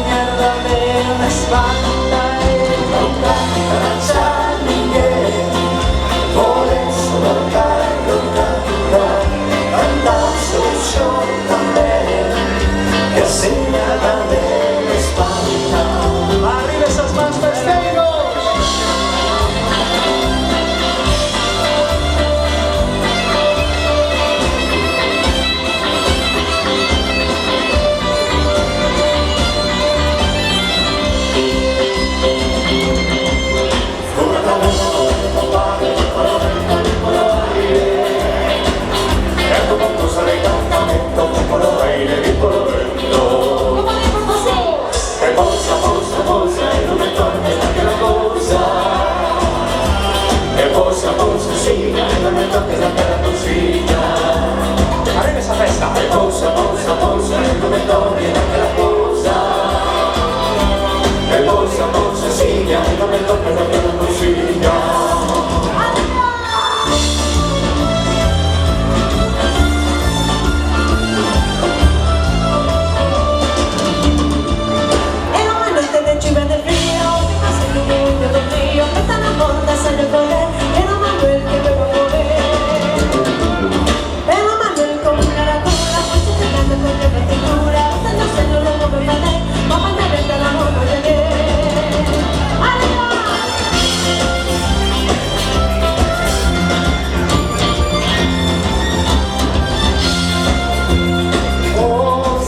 mierda me espanta y no cansa ninguém. Por eso no caigo andar yo también, que así nada me espanta. Arriba esas manos, festejos. Arriba esa festa. Pousa, pousa, pousa, non me torni neanche la cosa. Pousa, pousa, signa, non me torni neanche la cosina.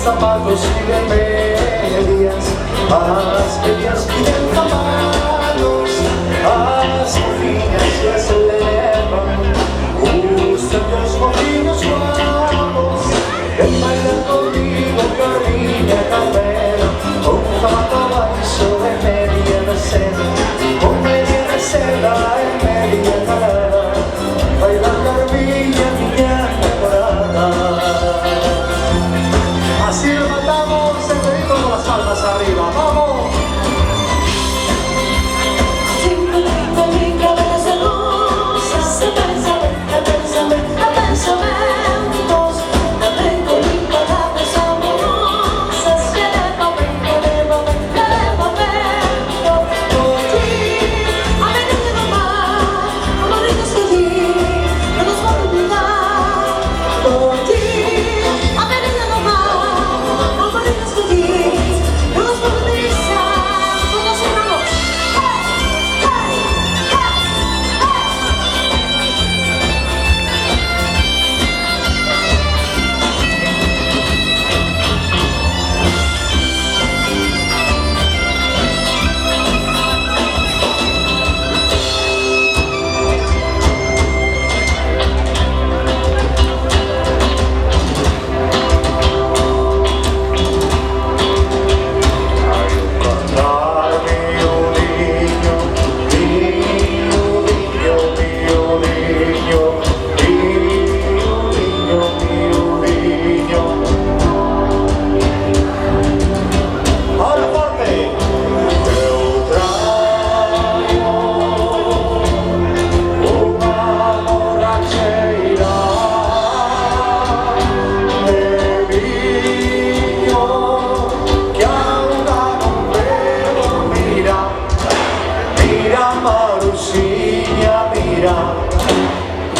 Zapatos y medias, bien zapatos, las mojinas ya se elevan, gustan los mojinos guapos, que bailan conmigo violina capela, con un zapato abajo de media de seda, con media de seda en media calada, bailan carmilla, niña enamorada. Así lo matamos, el dedito con las palmas arriba, ¡vamos!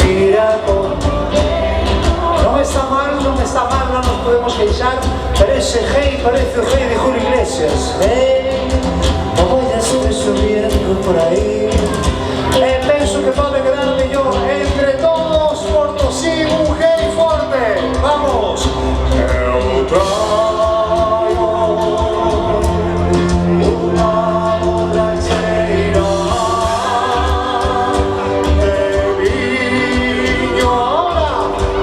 Mira, no está mal, no nos podemos queixar, parece o rey de Julio Iglesias. No voy a subir subiendo por ahí, penso que pode quedar mellor entre todos por Tosí, un hey forte, vamos. Eu traio unha borracheira de viño ahora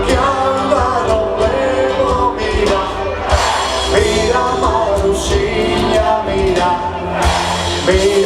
que anda no bebo, mira, mira Marusiña, mira, mira.